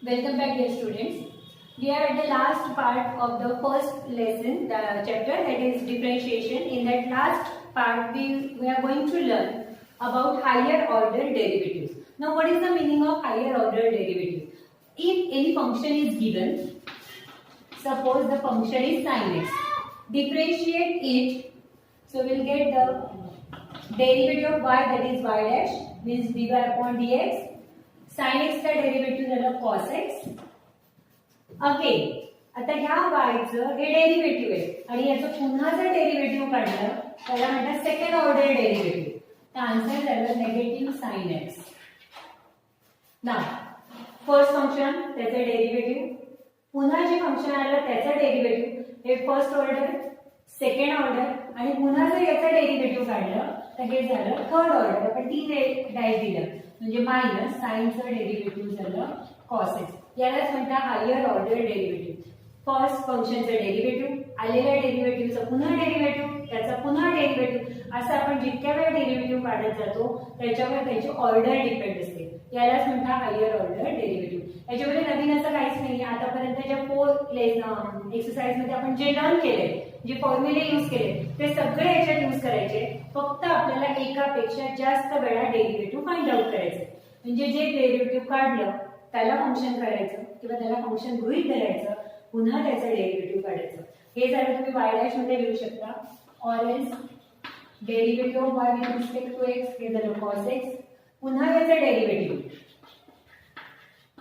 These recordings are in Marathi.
Welcome back, dear students. We are at the last part of the first lesson, the chapter that is differentiation. In that last part, we are going to learn about higher order derivatives. Now, what is the meaning of higher order derivatives? If any function is given, suppose the function is sin x, differentiate it, so we'll get the derivative of y, that is y dash, means dy upon dx. sin x चा डेरिव्हेटिव्ह झाला cos x. अगेन आता ह्या y चं हे डेरिव्हेटिव्ह आहे आणि याचं पुन्हा जर डेरिव्हेटिव्ह काढलं त्याला म्हणतात सेकंड ऑर्डर डेरिव्हेटिव्ह. तर आन्सर झालं नेगेटिव्ह sin x. नाव फर्स्ट फंक्शन त्याचं डेरिव्हेटिव्ह, पुन्हा जे फंक्शन आलं त्याचं डेरिव्हेटिव्ह, हे फर्स्ट ऑर्डर, सेकंड ऑर्डर आणि पुन्हा जर याचं डेरिव्हेटिव्ह काढलं तर हे झालं थर्ड ऑर्डर. आपण 3 डॅश दिलं म्हणजे मायनस साइनचं डेरिव्हेटिव्ह झालं cos x. यालाच म्हणतात हायर ऑर्डर डेरिव्हेटिव्ह. फर्स्ट फंक्शनचं डेरिव्हेटिव्ह, आलेल्या डेरिव्हेटिव्हचं पुन्हा डेरिव्हेटिव्ह, त्याचा पुन्हा डेरिव्हेटिव्ह, असं आपण जितक्या वेळ डेरिव्हेटिव्ह काढत जातो त्याच्यावर त्याची ऑर्डर डिपेंड असते. यालाच म्हणतात हायर ऑर्डर डेरिव्हेटिव्ह. याच्यामध्ये नवीन असं काहीच नाही. आतापर्यंतच्या 4 एक्सरसाइज मध्ये आपण जे लर्न केले, जे फॉर्म्युले यूज केले ते सगळे याच्यात यूज करायचे. फक्त आपल्याला एकापेक्षा जास्त वेळा डेरिव्हेटिव्ह फाइंड आउट करायचे. म्हणजे जे डेरिव्हेटिव्ह काढलं त्याला फंक्शन करायचं किंवा त्याला फंक्शन गृहीत धरायचं, पुन्हा त्याचं डेरिव्हेटिव्ह काढायचं. हे झालं तुम्ही y डॅश मध्ये लिहू शकता. Or else derivative of y with respect to x, हे झालं cos x. पुन्हा याचं डेरिव्हेटिव्ह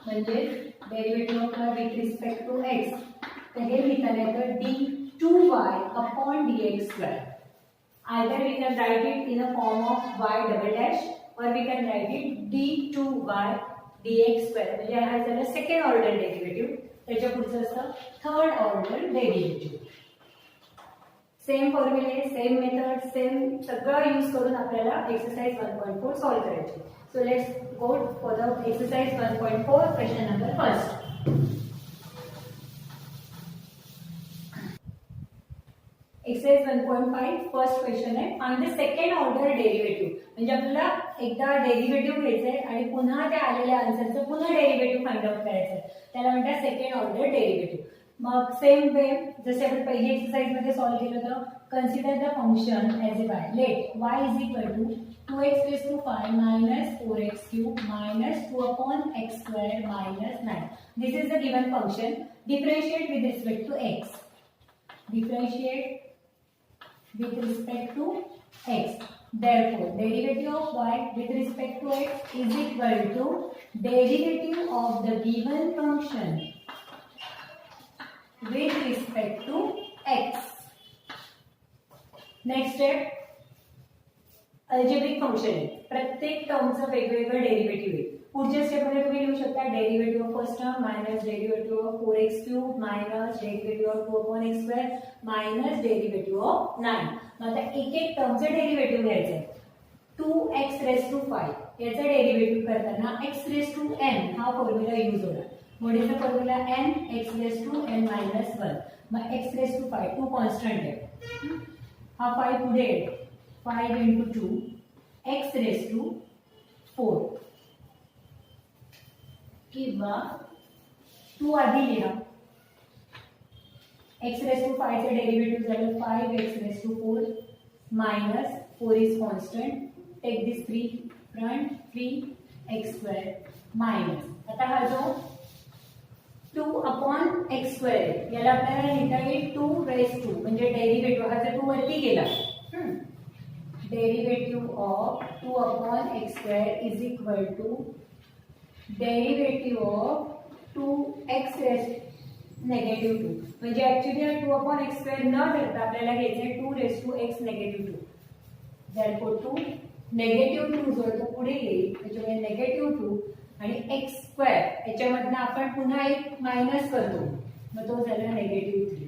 म्हणजे derivative of y with respect to x, तर हे लिहिताना येतं d2y upon dx square. Either we can write it in a form of y double dash or we can write it d2y dx square. म्हणजे हा झाला सेकंड ऑर्डर डेरिव्हेटिव्ह. त्याच्या पुढचं असतं थर्ड ऑर्डर डेरिव्हेटिव्ह. सेम फॉर्म्युले, सेम मेथड, सेम सगळं यूज करून आपल्याला एक्सरसाइज 1.4 सॉल्व करायची. So let's go for the exercise 1.4 question number first. Exercise 1.5 first question आहे. Find the second order derivative. म्हणजे आपल्याला एकदा डेरिव्हेटिव्ह घ्यायचंय आणि पुन्हा त्या आलेल्या आन्सरचं पुन्हा डेरिव्हेटिव्ह फाइंड आउट करायचंय. त्याला म्हणतात सेकंड ऑर्डर डेरिव्हेटिव्ह. मग सेम वे जसे आपण पहिली एक्सरसाइज मध्ये सॉल्व केलं होतं, consider the function as a y. Let y is equal to 2x raised to 5 minus 4x cube minus 2 upon x square minus 9. This is the given function. Differentiate with respect to x. Differentiate with respect to x. Therefore, derivative of y with respect to x is equal to derivative of the given function with respect to x. Next step, algebraic function आहे. प्रत्येक टर्मचं वेगवेगळं डेरिव्हेटिव्ह आहे. पुढच्या स्टेप मध्ये तुम्ही लिहू शकता derivative of first term minus derivative of 4x cube minus derivative of 2 upon x square minus derivative of 9. आता एक एक टर्मचं डेरिव्हेटिव्ह घ्यायचं आहे. 2x raised to 5 याचा डेरिव्हेटिव्ह करताना x raised to n हा फॉर्म्युला यूज होणार. मोडीचा formula n x raised to n minus 1. मग x raised to 5 2 कॉन्स्टंट आहे. हा 5 पुढे येईल. 5 into 2 x raised to 4 किंवा 2 आधी लिहा. x raised to 5 चे डेरिव्हेटिव्ह झालं 5x raised to 4 minus 4 is constant. Take this 3 front, 3x square minus. आता हा जो 2 upon x square याला आपल्याला लिहिता येईल 2 raised to म्हणजे डेरिव्हेटिव्ह हा जर 2 वरती गेला, derivative of 2 upon x square is equal to derivative of 2x raised negative 2. म्हणजे ऍक्च्युली 2 upon x square न धरता आपल्याला घ्यायचंय 2 raised to x negative 2. therefore 2 negative 2 जो तो पुढे येईल त्याच्यामुळे negative 2 आणि x square याच्यामधनं आपण पुन्हा एक मायनस करतो, मग तो झाला negative 3.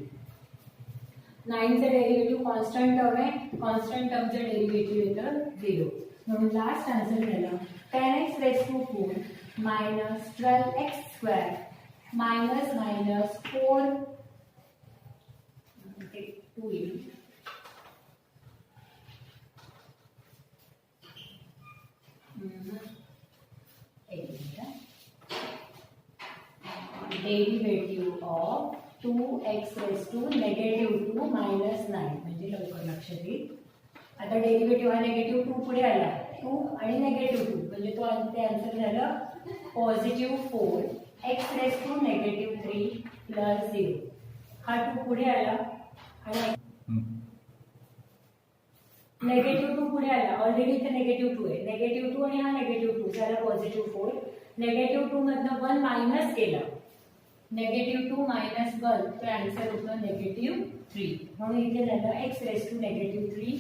9 चा डेरिव्हेटिव्ह कॉन्स्टंट टर्म आहे. कॉन्स्टंट टर्मचं डेरिव्हेटिव्ह येतं 0. म्हणून लास्ट आन्सर झाला 10x raised to 4 minus 12x square minus minus 4 2 येईल. Derivative of 2x raise to -2 -9 म्हणजे लवकर लक्षात येईल. आता डेरिव्हेटिव्ह हा -2 पुढे आला 2 आणि -2 म्हणजे तो ते आन्सर झालं +4 x रेज टू -3 + 0. हा 2 पुढे आला आणि -2 पुढे आला. ऑलरेडी इथे -2 आहे. -2 आणि हा -2 झाला +4. -2 मधनं 1 मायनस केलं. -2 - 1 तर आन्सर होतं -3. म्हणून इथे झालं x raise to -3.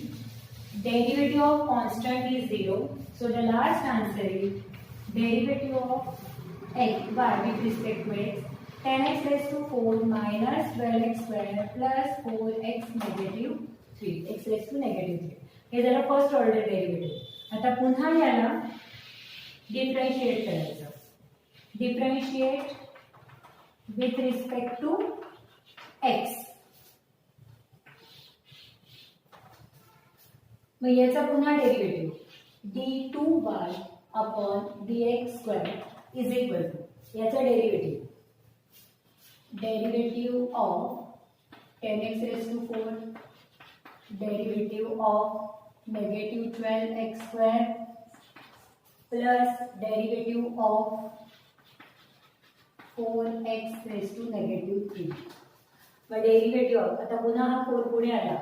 Derivative of constant is 0. So the last answer is derivative of x y with respect to x 10x raised to 4 minus 12x square plus 4x negative 3 x raised to negative 3. हे झालं फर्स्ट ऑर्डर डेरिव्हेटिव्ह. आता पुन्हा याला डिफरन्शिएट करायचं. Differentiate with respect to x. मग याचा पुन्हा derivative d2y upon dx square is equal to याचा derivative of 10x raise to 4 derivative of -12x square plus derivative of 4x raise to -3. मग डेरिव्हेटिव्ह आता पुन्हा हा 4 पुढे आला.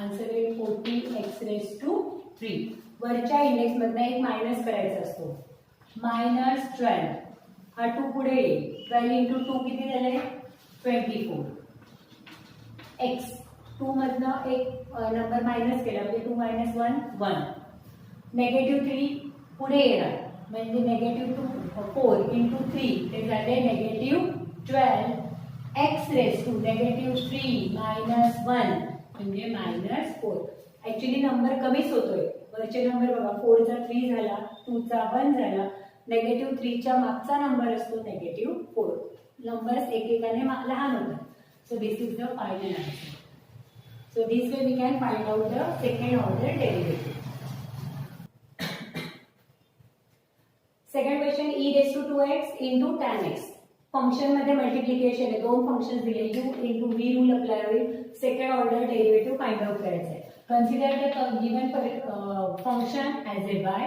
आन्सर येईल 40x रेज टू 3. वरच्या इंडेक्स मधनं एक मायनस करायचा असतो. -12 हा 2 पुढे येईल. 12 इंटू 2 किती झाले 24. x 2 मधनं एक नंबर मायनस केला म्हणजे 2 - 1 1. -3 पुढे येणार म्हणजे -4 इंटू 3 ते झाले -12 x रेज टू -3 - 1 म्हणजे -4. ऍक्च्युली नंबर कमीच होतोय. वरचे नंबर बघा 4 चा 3 झाला 2 चा 1 झाला. -3 च्या मागचा नंबर असतो -4. नंबर्स एकेकाने लहान होतात. So this is the final answer. So this way we can find out the second order derivative. Second question e raise to 2x into tan x. Function मध्ये मल्टिप्लिकेशन आहे. दोन फंक्शन्स दिले u into v rule apply होईल. Second order derivative find out करायचं आहे. Consider the given function as a by.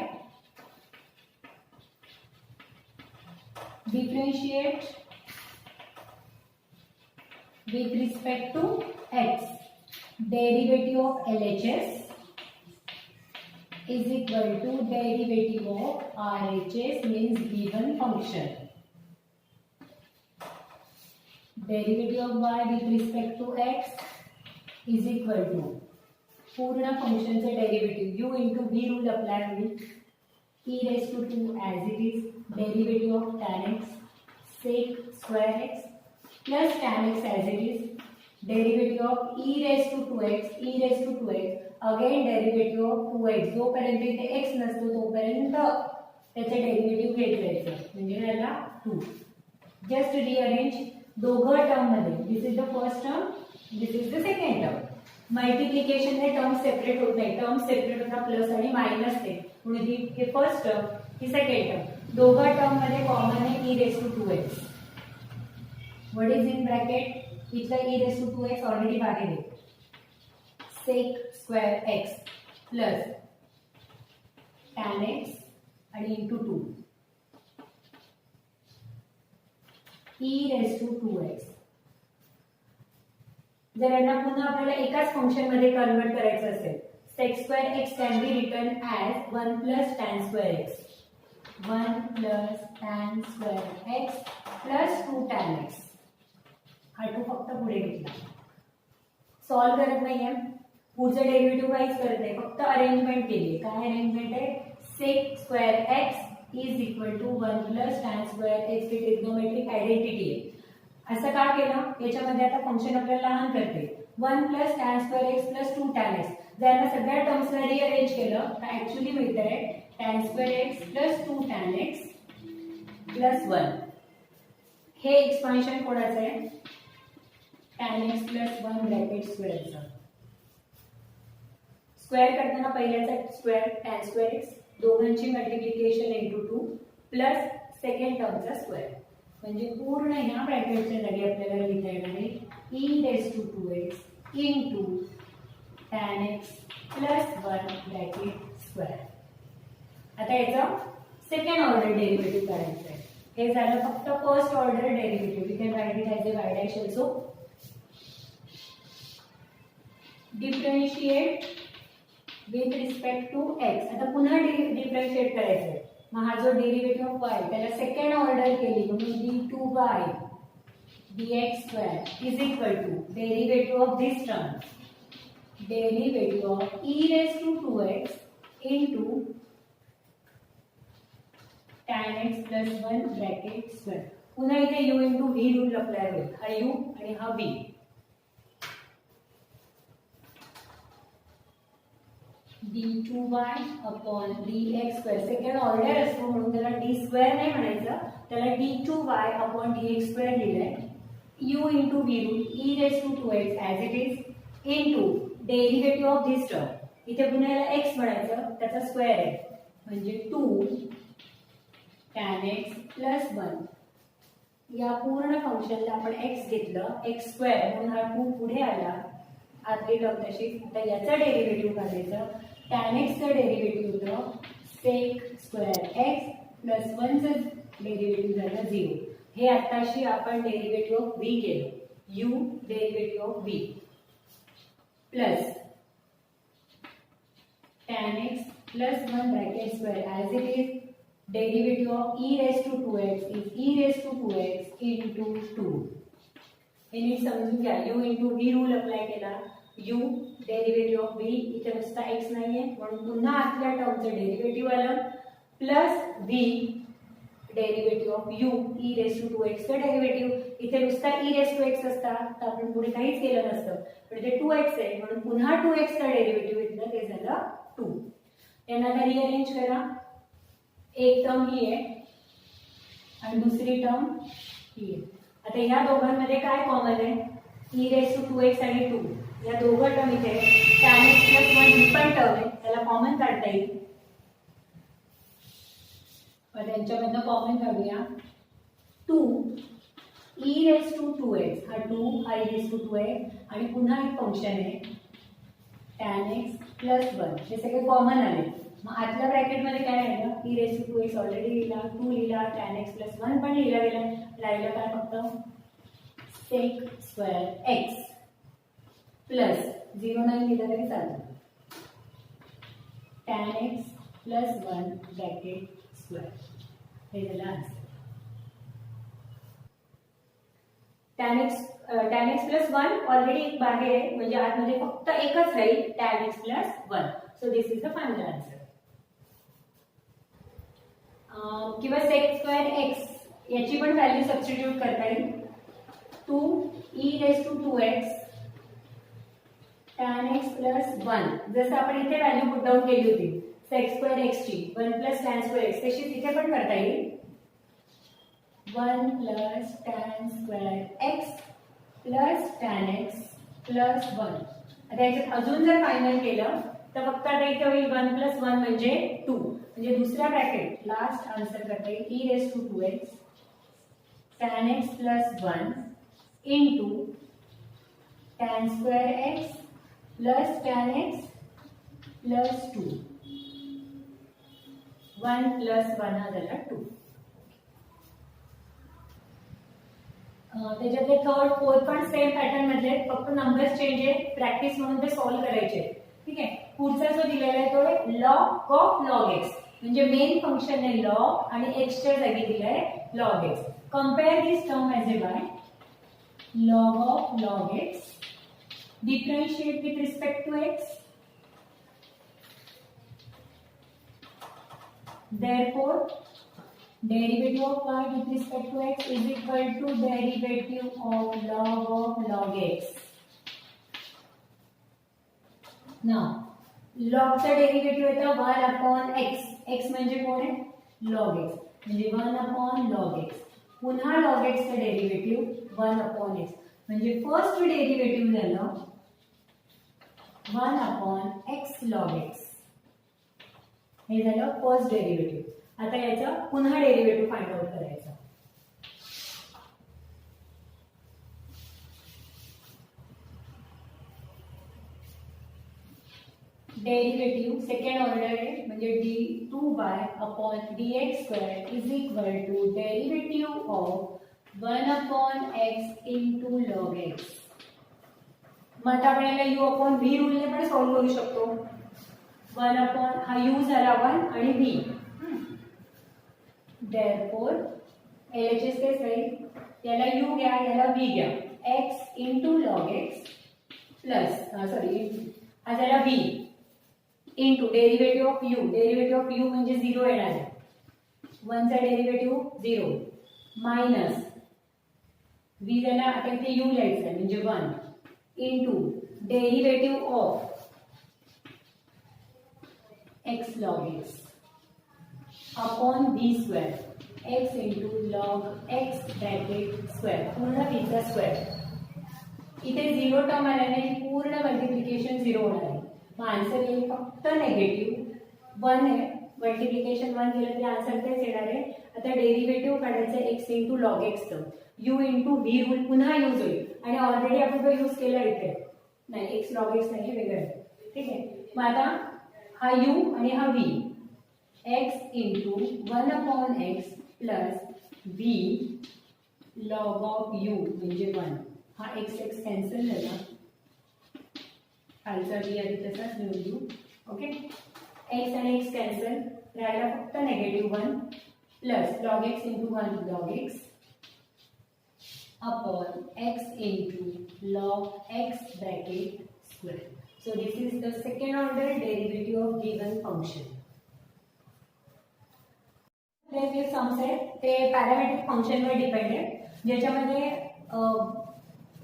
Differentiate with respect to x. Derivative of LHS is equal to derivative of RHS means given function. Derivative of y with respect to x is equal to पूर्ण फंक्शनचे derivative u into v rule apply होईल. e raised to 2 as it is. Derivative of tan x sec square x plus tan x as it is. Derivative of e raised to 2x again derivative of 2x. जोपर्यंत इथे x नसतो तोपर्यंत त्याचे डेरिव्हेटिव्ह घेत जायचं म्हणजे त्याला 2. जस्ट रिअरेंज दोघं टर्म मध्ये. This is the first term, this is the second term. Multiplication हे टर्म सेपरेट होत नाही. टर्म सेपरेट होता प्लस आणि मायनस ते म्हणून ही फर्स्ट टर्म ही सेकंड टर्म. दोघं टर्म मध्ये कॉमन आहे e raised to 2x. What is in bracket? इथला e raised to 2x already बाहेर आहे. sec square x plus tan x आणि into 2 e raised to 2x. जर यांना पुन्हा आपल्याला एकाच फंक्शन मध्ये कन्वर्ट करायचं असेल sec square x can be written as 1 plus tan square x. 1 plus tan square x plus 2 tan x. हा 2 फक्त पुढे घेतला. सॉल्व करत नाहीये. पुढचं डेरिव्हेटिव्ह वाईज करत नाही. फक्त अरेंजमेंट केली. काय अरेंजमेंट आहे? sec square x is equal to 1 plus tan square x. He trigonometric identity आहे. असं का केलं? याच्यामध्ये आता फंक्शन आपल्याला लहान करते. 1 plus tan square x plus 2 tan x. जर सगळ्या टर्म्सला रिअरेंज केलं तर ऍक्च्युली मिळतंय tan square x plus 2 tan x plus 1. हे एक्सपान्शन कोणाचं आहे? tan x plus 1 ब्रॅकेट स्क्वेअरचं. स्क्वेअर करताना पहिल्याचा स्क्वेअर tan square x दोघांची मल्टिप्लिकेशन into 2 प्लस सेकंड टर्मचा स्क्वेअर. म्हणजे पूर्ण ह्या ब्रॅकेटच्या जागी आपल्याला लिहिता येणार आहे e⁻²x into tan x plus 1 bracket square. आता याचा सेकंड ऑर्डर डेरिव्हेटिव्ह करायचं आहे. हे झालं फक्त first order derivative. We can write it as a y dash also. Differentiate with respect to x. आता पुन्हा डिफरन्शिएट करायचं आहे. मग हा जो डेरिव्हेटिव्ह ऑफ y त्याला सेकंड ऑर्डर केली म्हणून d2y dx² is equal to derivative of this term derivative of e⁻²x into tan x plus 1 bracket square. पुन्हा इथे u into v rule apply होईल. हा u आणि हा v. d2y upon dx². Second order असतो म्हणून त्याला d² नाही म्हणायचं, त्याला d2y अपॉन dx² लिहिलंय. u into v rule e⁻²x as it is into derivative of this term. इथे पुन्हा याला x म्हणायचं, त्याचा स्क्वेअर आहे म्हणजे 2 tan x plus 1. या पूर्ण फंक्शनला आपण x घेतलं, x² म्हणून हा 2 पुढे आला. आतली टर्म तशीच. आता याचा डेरिव्हेटिव्ह काढायचं. tan x चं डेरिव्हेटिव्ह होतं sec² x plus 1 चं डेरिव्हेटिव्ह झालं 0. हे आताशी आपण डेरिव्हेटिव्ह ऑफ v केलं. u derivative of v plus tan x plus 1 bracket square as it is derivative of e⁻²x is e⁻²x into 2. हे नीट समजून घ्या. u into v rule apply केला. u डेरिव्हेटिव्ह ऑफ v इथे नुसता x नाहीये म्हणून पुन्हा आतल्या टर्मचं डेरिव्हेटिव्ह आलं plus v derivative of u e⁻²x चं डेरिव्हेटिव्ह. इथे नुसता e⁻x असता तर आपण पुढे काहीच केलं नसतं, पण इथे 2x आहे म्हणून पुन्हा 2x चं डेरिव्हेटिव्ह घेतलं, ते झालं 2. त्यांना आता रिअरेंज करा. एक टर्म ही आहे आणि दुसरी टर्म ही आहे. आता ह्या दोघांमध्ये काय कॉमन आहे? e⁻²x आणि 2 या दोघं टर्म इथे tan x plus 1 ही पण टर्म आहे, त्याला कॉमन काढता येईल. त्यांच्यामधनं कॉमन काढूया. 2 e⁻²x हा 2 हा e⁻² आणि पुन्हा एक फंक्शन आहे tan x plus 1. हे सगळे कॉमन आले. मग आतल्या ब्रॅकेटमध्ये काय राहिलं? e⁻²x ऑलरेडी लिहिला, 2 लिहिला, tan x plus 1 पण लिहिला गेला. राहिलं काय फक्त sec² x प्लस 0 नाही लिहिलं तरी चालतं tan x plus 1 bracket square. हे झालं answer. tan x plus 1 already बाहेर आहे म्हणजे आतमध्ये फक्त एकच राहील tan x plus 1. So this is the final answer. किंवा sec² x याची पण व्हॅल्यू सबस्टिट्यूट करता येईल. 2 e⁻²x tan x plus 1 जसं आपण इथे व्हॅल्यू पुट डाऊन केली होती sec² x ची 1 plus tan² x तशी इथे पण करता येईल. 1 plus tan² x plus tan x plus 1. आता याच्यात अजून जर फायनल केलं तर फक्त आता इथे होईल 1 plus 1 म्हणजे 2. म्हणजे दुसरा ब्रॅकेट लास्ट आन्सर करता येईल e⁻²x tan x plus 1 into tan² x plus tan x plus 2. 1 plus 1 हा झाला 2. त्याच्यातले थर्ड फोर्थ पण सेम पॅटर्न मधले, फक्त नंबर्स चेंज आहे. प्रॅक्टिस म्हणून ते सॉल्व्ह करायचे. ठीक आहे. पुढचा जो दिलेला आहे तो log ऑफ log x म्हणजे मेन फंक्शन आहे log आणि x च्या जागी दिलाय log x. Compare this term as a by log of log x differentiate with respect to x. Therefore, derivative of y with respect to x is equal to derivative of log x. Now, log चा डेरिव्हेटिव्ह येतो 1 अपॉन x. x म्हणजे कोण आहे? log x. म्हणजे 1 अपॉन log x. पुन्हा log x चा डेरिव्हेटिव्ह 1 अपॉन x. म्हणजे फर्स्ट डेरिव्हेटिव्ह झालं 1 अपॉन x log x. हे झालं फर्स्ट डेरिव्हेटिव्ह. आता याचा पुन्हा डेरिव्हेटिव्ह फाइंड आउट करायचा. डेरिव्हेटिव्ह सेकंड ऑर्डर आहे म्हणजे d2y upon dx square is equal to derivative of 1 upon x into log x. मग आता आपण याला u अपॉन v रूलने पण सॉल्व्ह करू शकतो. 1 अपॉन हा u झाला 1 आणि v. therefore LHS केस राहील, याला u घ्या याला v घ्या, x into log x plus sorry हा झाला v into derivative of u. Derivative of u म्हणजे 0 येणार आहे. 1 चा डेरिव्हेटिव्ह 0 मायनस v झाला, आता इथे u लिहायचं आहे म्हणजे 1 into derivative of x log x upon v square, x into log x bracket square पूर्ण v चा स्क्वेअर. इथे 0 टर्म आल्याने पूर्ण मल्टिप्लिकेशन 0 होणार आहे. मग आन्सर येईल फक्त नेगेटिव्ह 1 आहे. मल्टिप्लिकेशन 1 केलं तरी आन्सर तेच येणार आहे. आता डेरिव्हेटिव्ह काढायचं x इंटू लॉग x चं u इंटू v रूल पुन्हा यूज होईल आणि ऑलरेडी आपण तो यूज केला इथे. नाही x लॉग x नाही वेगळं आहे. ठीक आहे. मग आता हा u आणि हा v x into 1 upon x plus v log of u म्हणजे 1. हा x x कॅन्सल झाला, खालचा v आधी तसाच घेऊन घेऊ. ओके, x आणि x कॅन्सल राहिला फक्त negative 1 plus log x into 1 log x upon x into log x bracket square. So this is the second order derivative of given function. जे सम्स आहेत ते पॅरामेट्रिक फंक्शनवर डिपेंड आहे, ज्याच्यामध्ये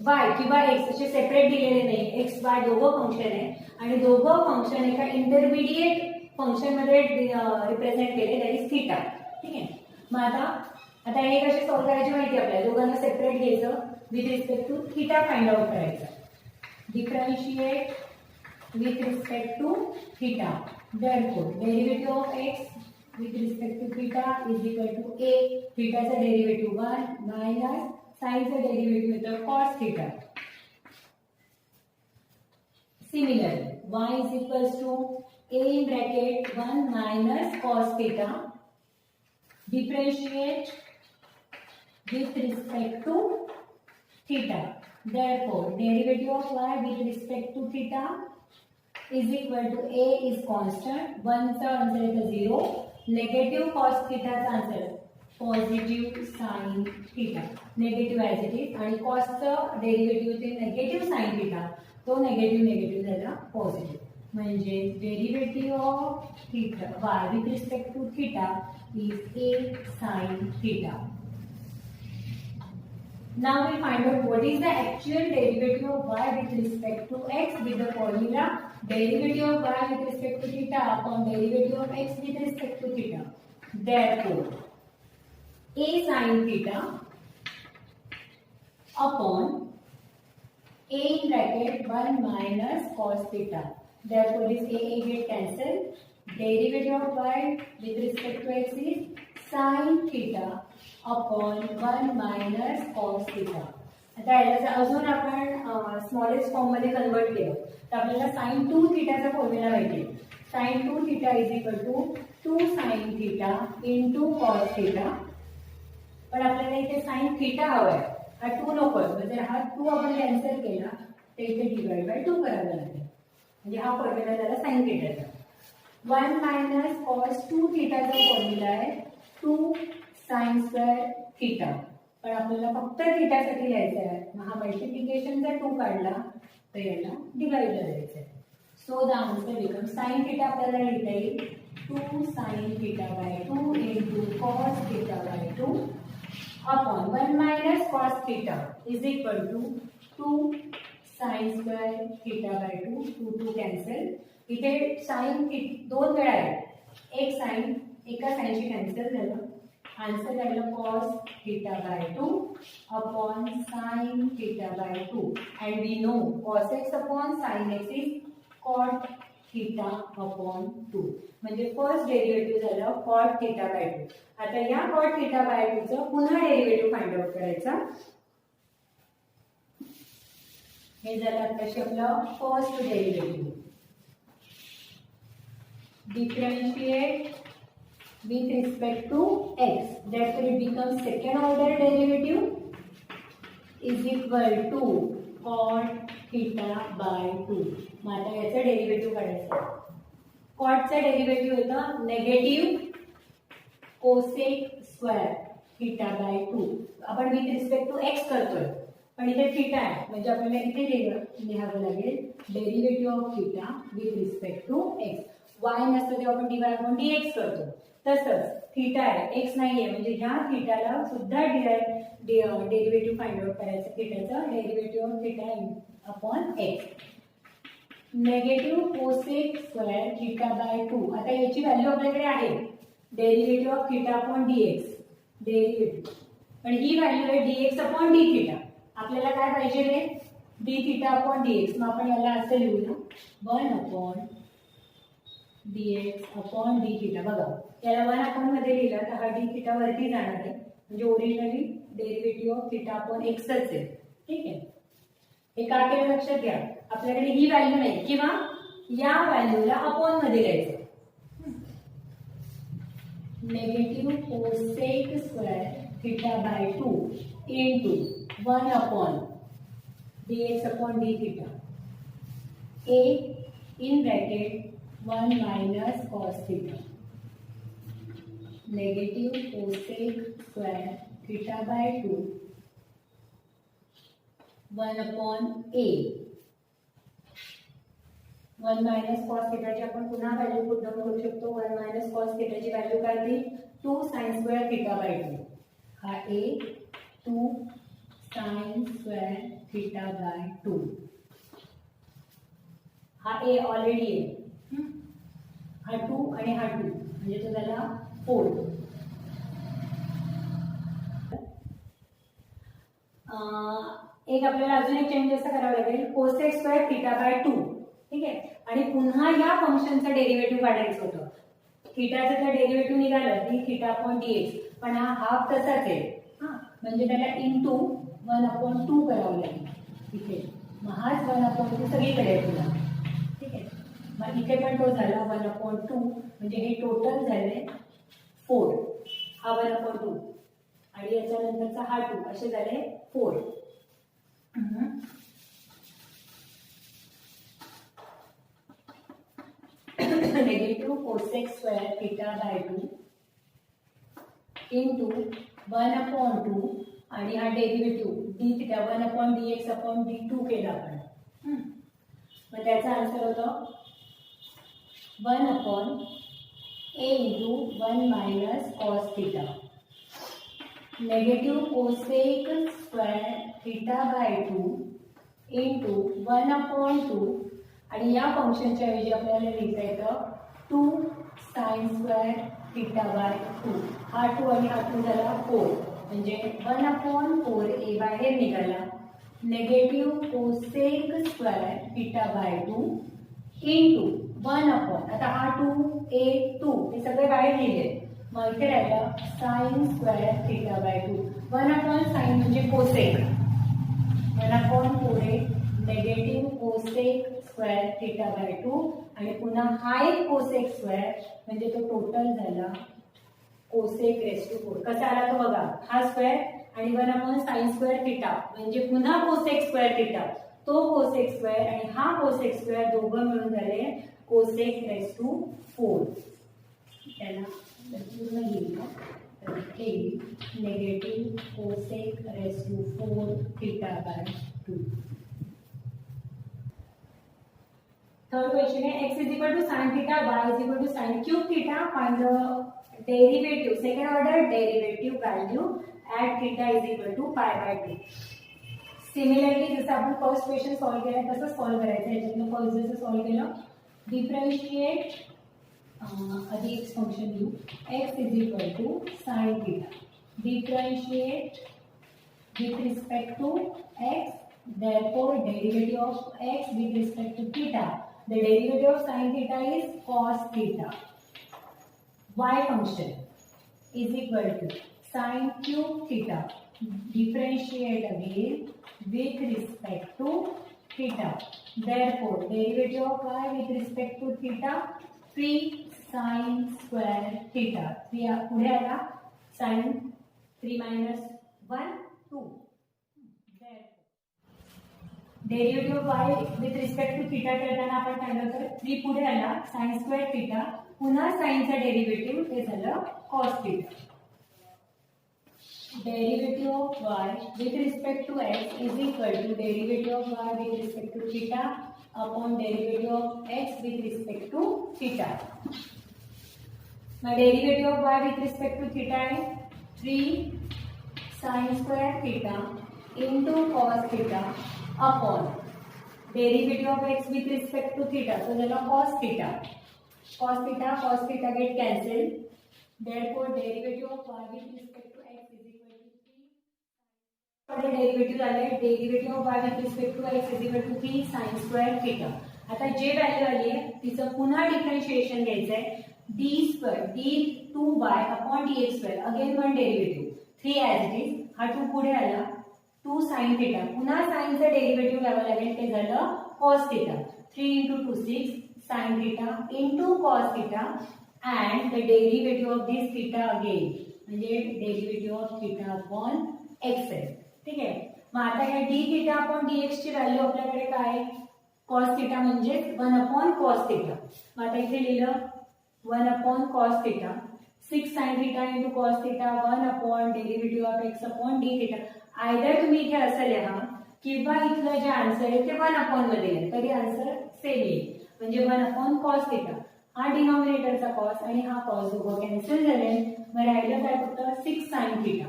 y किंवा x असे सेपरेट दिलेले नाही. x y दोघं फंक्शन आहे आणि दोघं फंक्शन एका इंटरमिडिएट फंक्शन मध्ये रिप्रेझेंट केले, दॅट इज थीटा. ठीक आहे. मग आता हे कसे सॉल्व्ह करायचे माहिती आपल्याला. दोघांना सेपरेट घ्यायचं, with respect to theta find out करायचं. Differentiate with respect to theta. Therefore derivative of x with respect to theta is equal to a. Theta चा डेरिव्हेटिव्ह 1 minus sin चा डेरिव्हेटिव्ह येतो cos theta. Similarly, y is equals to a in bracket 1 minus cos theta. Differentiate with respect to theta. Therefore, derivative of y with respect to theta is equal to a is constant. 1 चा आन्सर येतो 0. नेगेटिव्ह कॉस थीटाचा answer positive sine theta. Negative as it is आणि कॉसचं डेरिव्हेटिव्ह ते नेगेटिव्ह साइन थीटा, तो नेगेटिव्ह झाला पॉझिटिव्ह. म्हणजे derivative of theta y with respect to theta is a sin theta. Now we find out what is the actual derivative of y with respect to x with the formula derivative of y with respect to theta upon derivative of x with respect to theta. Therefore, a sin theta upon a in bracket 1 minus cos theta. Therefore, this a get cancelled. Derivative of y with respect to x is sin theta upon 1 minus cos theta. आता याला अजून आपण स्मॉलेस्ट फॉर्म मध्ये कन्वर्ट केलं तर आपल्याला sin 2 थीटाचा फॉर्म्युला माहिती आहे. sin 2 theta is equal to 2 sin theta into cos theta. पण आपल्याला इथे sin थीटा हवा आहे, हा 2 नको आहे. जर हा 2 आपण कॅन्सल केला तर इथे डिवाइड बाय 2 करावं लागेल. म्हणजे हा फॉर्म्युला झाला sin थीटाचा. 1 मायनस कॉस 2 थीटाचा फॉर्म्युला आहे 2 साइन स्क्वेअर थीटा. पण आपल्याला फक्त थीटासाठी लिहायचं आहे. मग हा मल्टिप्लिकेशनचा 2 काढला तर याला डिवाइडला द्यायचं आहे. So the answer become sine theta आपल्याला लिहिता येईल 2 sine theta by 2 into cos theta by 2 upon 1 minus cos theta is equal to 2 sine square theta by 2. 2 2 cancel. इथे साइन 2 वेळा आहे, एक साइन एका साइनशी कॅन्सल झालं. आंसर राहिलं cos theta by 2 upon sin theta by 2 and we know cos x upon sin x is cot theta upon 2. म्हणजे फर्स्ट डेरिव्हेटिव्ह झालं cot theta by 2. आता या cot theta by 2 चं पुन्हा डेरिव्हेटिव्ह फाइंड आउट करायचा. हे झालं आताशी आपलं first derivative. differentiate with respect to x. Therefore, it becomes second order derivative is equal to cot theta by 2. मग आता याचं डेरिव्हेटिव्ह काढायचं. कॉटचं डेरिव्हेटिव्ह येतं negative cosec square theta by 2. आपण विथ रिस्पेक्ट टू एक्स करतोय, पण इथे थीटा आहे म्हणजे आपल्याला इथे लिहावं लागेल derivative of theta with respect to x. Y नसतं तेव्हा आपण dy अपॉन dx करतो. तसंच थीटा आहे, एक्स नाहीये म्हणजे ह्या थीटाला सुद्धा डेरिव्हेटिव्ह फाइंड आउट करायचं. थीटाचं derivative of theta upon x. Negative cosec square theta by 2. आता याची व्हॅल्यू आपल्याकडे आहे derivative of theta upon dx derivative, पण ही व्हॅल्यू आहे dx अपॉन d थीटा. आपल्याला काय पाहिजे रे d थीटा अपॉन dx. मग आपण याला असं लिहूया 1 upon dx upon d theta. बघा याला 1 अपॉन मध्ये लिहिलं तर हा d थीटा वरती जाणार आहे म्हणजे originally derivative of theta upon x आहे. ठीक आहे, हे का केलं लक्षात घ्या. आपल्याकडे ही व्हॅल्यू नाही किंवा या व्हॅल्यूला अपॉन मध्ये लिहायचं. Negative cosec square theta by 2 into 1 upon dx upon d theta. a in bracket 1 minus cos theta. Negative cosec square theta by 2 1 upon a. 1 minus cos थीटाची आपण पुन्हा व्हॅल्यू पुट डाउन करू शकतो. 1 मायनस कॉस थीटाची व्हॅल्यू काय ती 2 साइन स्क्वेअर थीटा बाय 2. हा a 2 sine square theta by 2. हा a ऑलरेडी आहे, हा 2 आणि हा 2 म्हणजे तो झाला 4. एक आपल्याला अजून एक चेंज असं करावं लागेल कोसेक स्क्वेअर थीटा बाय 2. ठीक आहे, आणि पुन्हा या फंक्शनचं डेरिव्हेटिव्ह काढायचं होतं. थीटाचं तर डेरिव्हेटिव्ह निघालं d थीटा अपॉन dx, पण हा हाफ तसाच आहे. हा म्हणजे त्याला इंटू 1 अपॉन 2 करावं लागेल इथे. मग हाच 1 अपॉन 2 सगळीकडे आहे तुला. ठीक आहे, मग इथे पण तो झाला 1 अपॉन 2 म्हणजे हे टोटल झाले 4. हा 1 अपॉन 2 आणि याच्या नंतरचा हा 2 असे झाले 4. Negative cosec square theta by 2 into 1 upon 2 आणि हा derivative d theta 1 upon dx upon d2 केला आपण. मग त्याचा आन्सर होतं 1 upon a into 1 minus cos theta. Negative cosec square theta by 2 into 1 upon 2 आणि या फंक्शनच्या ऐवजी आपल्याला लिहिता येतं 2 साइन स्क्वेअर थीटा बाय 2. हा 2 आणि हा 2 झाला 4 म्हणजे 1 अपॉन 4a बाहेर निघाला. Negative cosec square theta by 2 into 1 upon आता हा 2a 2 हे सगळे बाहेर लिहिले. मग इथे राहिलं sine square theta by 2. 1 upon sine म्हणजे cosec. 1 upon 4a negative cosec square theta by 2 आणि पुन्हा हा एक कोसेक स्क्वेअर म्हणजे तो टोटल झाला कोसेक रेस टू 4. कसा आला तो बघा, हा स्क्वेअर आणि 1 अपॉन साइन स्क्वेअर थीटा म्हणजे पुन्हा कोसेक स्क्वेअर थीटा, तो कोसेक स्क्वेअर आणि हा कोसेक स्क्वेअर दोघं मिळून झाले कोसेक रेस टू 4. त्याला पूर्ण लिहिलं तर हे negative cosec raise to 4 theta by 2. Third question है x is equal to sin theta, y is equal to sin cube theta. Find the derivative, second order derivative value at theta is equal to pi by 2. Similarly, जसं आपण फर्स्ट क्वेश्चन सॉल्व केला तसंच सॉल्व करायचं. याच्यातलं फर्स्ट जसं सॉल्व केलं डिफरन्शिएट आधी x फंक्शन लिहू x is equal to sin theta. Differentiate with respect to x. Therefore, derivative of x with respect to theta. The derivative of sin theta is cos theta. Y function is equal to sin cube theta. Differentiate again with respect to theta. Therefore, derivative of y with respect to theta 3 sine square theta. पुढे आला sine 3 minus 1 2. Derivative of y with respect to theta करताना आपण पाहिलं तर 3 पुढे आला साइन स्क्वेअर थिटा, पुन्हा साइनचा डेरिव्हेटिव्ह ते झालं cos theta. Derivative of y with respect to x is equal to derivative of y with respect to theta upon derivative of x with respect to theta. My derivative of y with respect to theta is 3 sin square theta into cos theta upon derivative of x with respect to theta. So then cos theta get cancelled. Therefore derivative of y with respect to x is equal to 3. Derivative झाले derivative of y with respect to x is equal to 3 sin square theta. आता जे व्हॅल्यू आली आहे तिचं पुन्हा डिफरन्शिएशन घ्यायचं आहे. d square d2y upon dx square, again one derivative 3 as it is. हा 2 पुढे आला 2 sin थिटा, पुन्हा साइनचं डेरिव्हेटिव्ह घ्यावं लागेल, ते झालं cos theta. 3 into 2 6 sin theta into cos theta and the derivative of this theta again, म्हणजे derivative of theta upon x आहे. ठीक आहे. मग आता या d थिटा अपॉन dx ची व्हॅल्यू आपल्याकडे काय आहे, cos थिटा म्हणजे 1 अपॉन cos थिटा. मग आता इथे लिहिलं 1 upon cos theta, 6 sin theta into cos theta, 1 upon derivative of x upon d theta. Either तुम्ही इथे असं लिहा किंवा इथलं जे आन्सर आहे ते 1 अपॉन मध्ये आहे, तरी आन्सर सेम येईल. म्हणजे 1 अपॉन cos थिटा, हा डिनॉमिनेटरचा cos आणि हा cos दोघं कॅन्सल झाले. मग राहिलं काय फक्त 6 sin theta.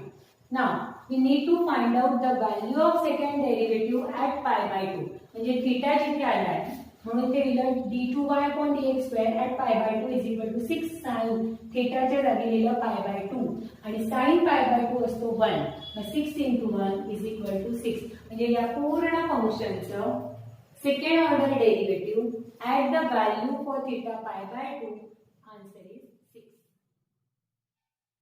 Now we need to find out the value of second derivative at pi by 2. म्हणजे थीटा जिथे आलाय म्हणून ते लिहिलं d2y upon dx square at pi by 2 is equal to 6 sin थीटाच्या जागी लिहिलं pi by 2 आणि sin pi by 2 असतो 1. मग 6 into 1 is equal to 6. म्हणजे या पूर्ण फंक्शनचं second order derivative at the value for theta pi by 2